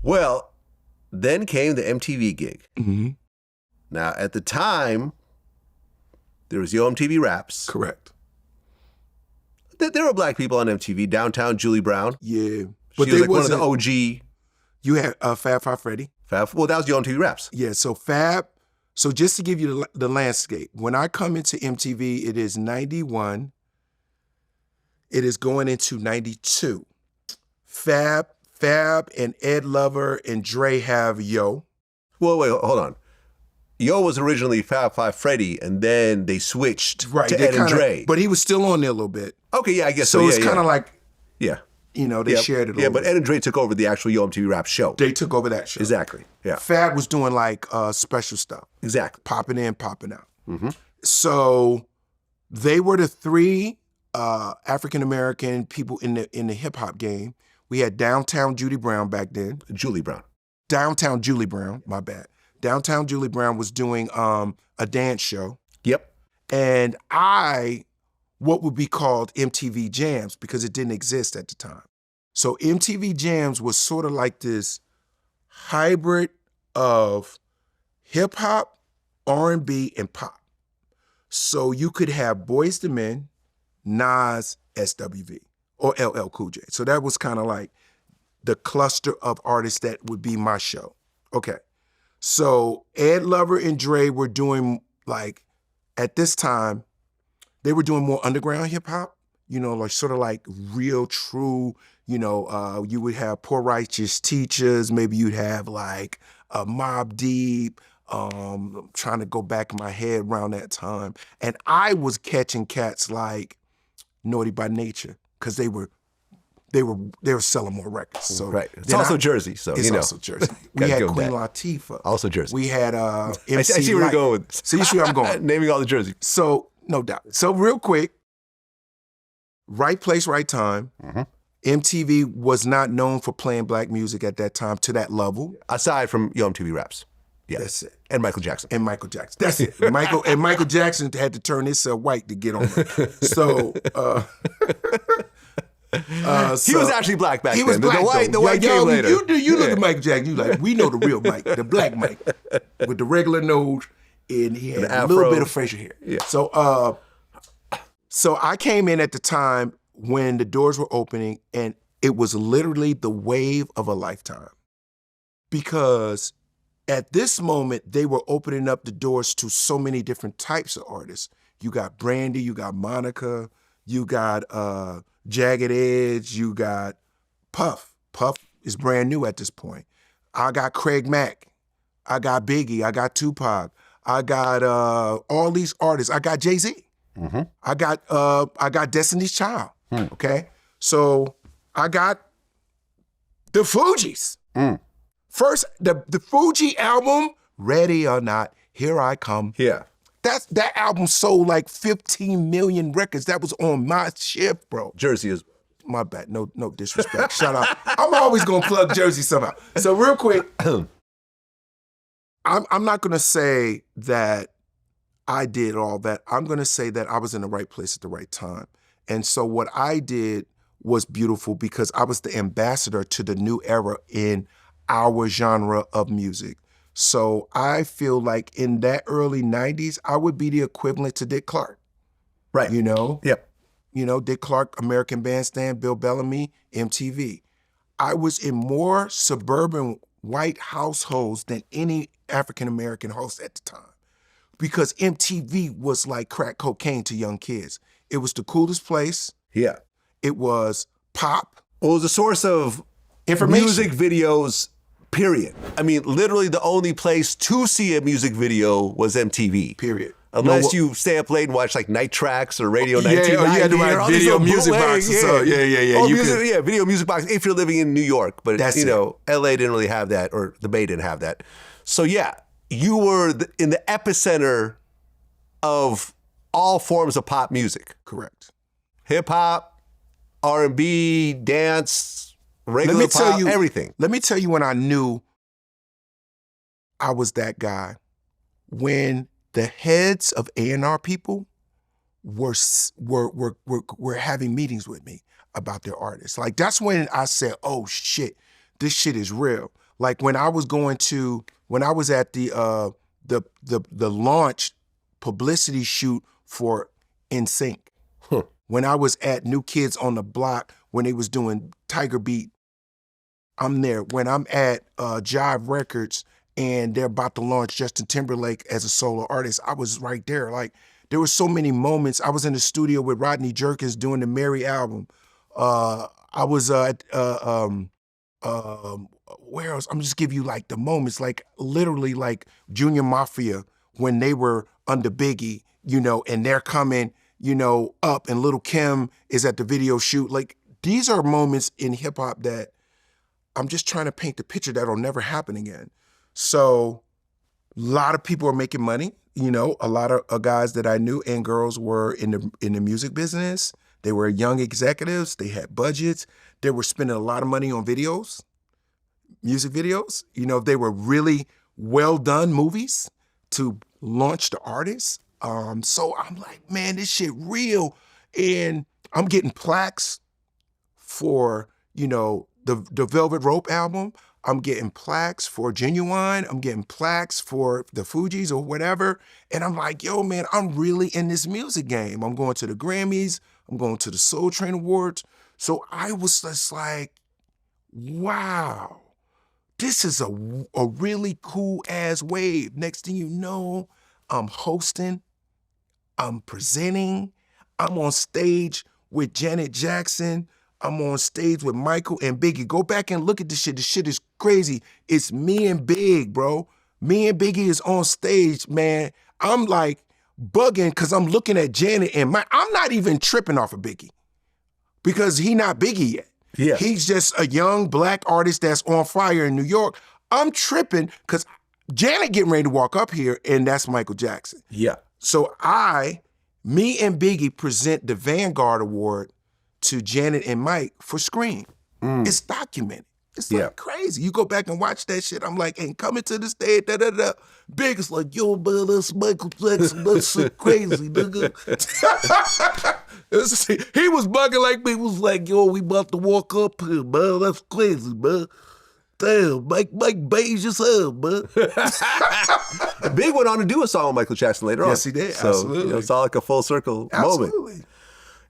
Well, then came the MTV gig. Mm-hmm. Now, at the time, there was Yo MTV Raps. Correct. There were black people on MTV. Downtown Julie Brown. Yeah. But she was like one of the OG. You had Fab Five Freddy. Well, that was Yo MTV Raps. Yeah, so Fab, so just to give you the landscape, when I come into MTV, it is 91. It is going into 92. Fab and Ed Lover and Dre have Yo. Well, wait, hold on. Yo was originally Fab Five Freddy, and then they switched to Ed and Dre. But he was still on there a little bit. Okay, yeah, I guess so. So it's kind of like, yeah, you know, they shared it a little Yeah, but Ed and Dre took over the actual Yo MTV Rap show. They took over that show. Exactly, yeah. Fab was doing like special stuff. Exactly. Popping in, popping out. Mm-hmm. So they were the three African-American people in the hip-hop game. We had Downtown Judy Brown back then. Julie Brown. Downtown Julie Brown, my bad. Downtown Julie Brown was doing a dance show. Yep. And what would be called MTV Jams, because it didn't exist at the time. So MTV Jams was sort of like this hybrid of hip hop, R&B, and pop. So you could have Boyz II Men, Nas, SWV, or LL Cool J. So that was kind of like the cluster of artists that would be my show. Okay. So Ed Lover and Dre were doing, like, at this time, they were doing more underground hip hop, you know, like sort of like real, true, you know, you would have Poor Righteous Teachers, maybe you'd have like Mobb Deep, trying to go back in my head around that time. And I was catching cats like Naughty by Nature, because they were selling more records. So right. It's also Jersey, so it's you know. also Jersey. We had Queen Latifah. Also Jersey. We had MC I see where you're going with this. So you see where I'm going. Naming all the Jersey. So, no doubt. So real quick, right place, right time. Mm-hmm. MTV was not known for playing black music at that time to that level. Aside from Yo MTV Raps. Yeah. That's it. And Michael Jackson. That's it. Michael Jackson had to turn himself white to get on it. So, he was actually black back then. He was black. The white came later. You look at Michael Jackson, you like, we know the real Mike, the black Mike, with the regular nose, and he had a little bit of facial hair. Yeah. So I came in at the time when the doors were opening, and it was literally the wave of a lifetime. Because at this moment, they were opening up the doors to so many different types of artists. You got Brandy, you got Monica, you got Jagged Edge, you got Puff. Puff is brand new at this point. I got Craig Mack. I got Biggie. I got Tupac. I got all these artists. I got Jay-Z. Mm-hmm. I got Destiny's Child. Okay? So I got the Fugees. First, the Fuji album, Ready or Not, Here I Come. Yeah. That album sold like 15 million records. That was on my shift, bro. Jersey is... My bad. No disrespect. Shout out. I'm always gonna plug Jersey somehow. So real quick, I'm not gonna say that I did all that. I'm gonna say that I was in the right place at the right time. And so what I did was beautiful because I was the ambassador to the new era in our genre of music. So I feel like in that early 90s, I would be the equivalent to Dick Clark. Right. You know? Yep. You know, Dick Clark, American Bandstand, Bill Bellamy, MTV. I was in more suburban white households than any African-American house at the time because MTV was like crack cocaine to young kids. It was the coolest place. Yeah. It was pop. Well, it was a source of information. Music videos, period. I mean, literally the only place to see a music video was MTV. Period. Unless you stay up late and watch like Night Tracks or Radio 1990. Yeah, you had to write video music boxes. Yeah, Yeah. Video music box if you're living in New York. But, That's LA didn't really have that, or the Bay didn't have that. So yeah, you were in the epicenter of all forms of pop music. Correct. Hip hop, R&B, dance, regular pop, everything. Let me tell you when I knew I was that guy. When the heads of A&R people were having meetings with me about their artists. Like, that's when I said, oh shit, this shit is real. Like when I was at the launch publicity shoot for NSYNC. When I was at New Kids on the Block when they was doing Tiger Beat, I'm there. When I'm at Jive Records and they're about to launch Justin Timberlake as a solo artist, I was right there. Like, there were so many moments. I was in the studio with Rodney Jerkins doing the Mary album. I was at, where else? I'm just give you like the moments, like literally like Junior Mafia when they were under Biggie, you know, and they're coming, you know, up and Lil' Kim is at the video shoot. Like, these are moments in hip hop that I'm just trying to paint the picture that'll never happen again. So a lot of people are making money. You know, a lot of guys that I knew and girls were in the music business. They were young executives. They had budgets. They were spending a lot of money on videos, music videos. You know, they were really well done movies to launch the artists. So I'm like, man, this shit real. And I'm getting plaques for, you know, the Velvet Rope album. I'm getting plaques for Genuine. I'm getting plaques for the Fugees or whatever. And I'm like, yo, man, I'm really in this music game. I'm going to the Grammys. I'm going to the Soul Train Awards. So I was just like, wow, this is a really cool ass wave. Next thing you know, I'm hosting, I'm presenting, I'm on stage with Janet Jackson, I'm on stage with Michael and Biggie. Go back and look at this shit. This shit is crazy. It's me and Big, bro. Me and Biggie is on stage, man. I'm like bugging because I'm looking at Janet and I'm not even tripping off of Biggie because he not Biggie yet. Yeah. He's just a young black artist that's on fire in New York. I'm tripping because Janet getting ready to walk up here and that's Michael Jackson. Yeah. So me and Biggie present the Vanguard Award to Janet and Mike for Scream. It's documented. It's like crazy. You go back and watch that shit. I'm like, ain't coming to the stage, da-da-da. Big is like, yo, man, that's Michael Jackson. That's so crazy, nigga. He was bugging like me. He was like, yo, we about to walk up here, man. That's crazy, man. Damn, Mike beige as hell, man. Big went on to do a song with Michael Jackson later on. Yes, he did. So, Absolutely. You know, it's all like a full circle moment.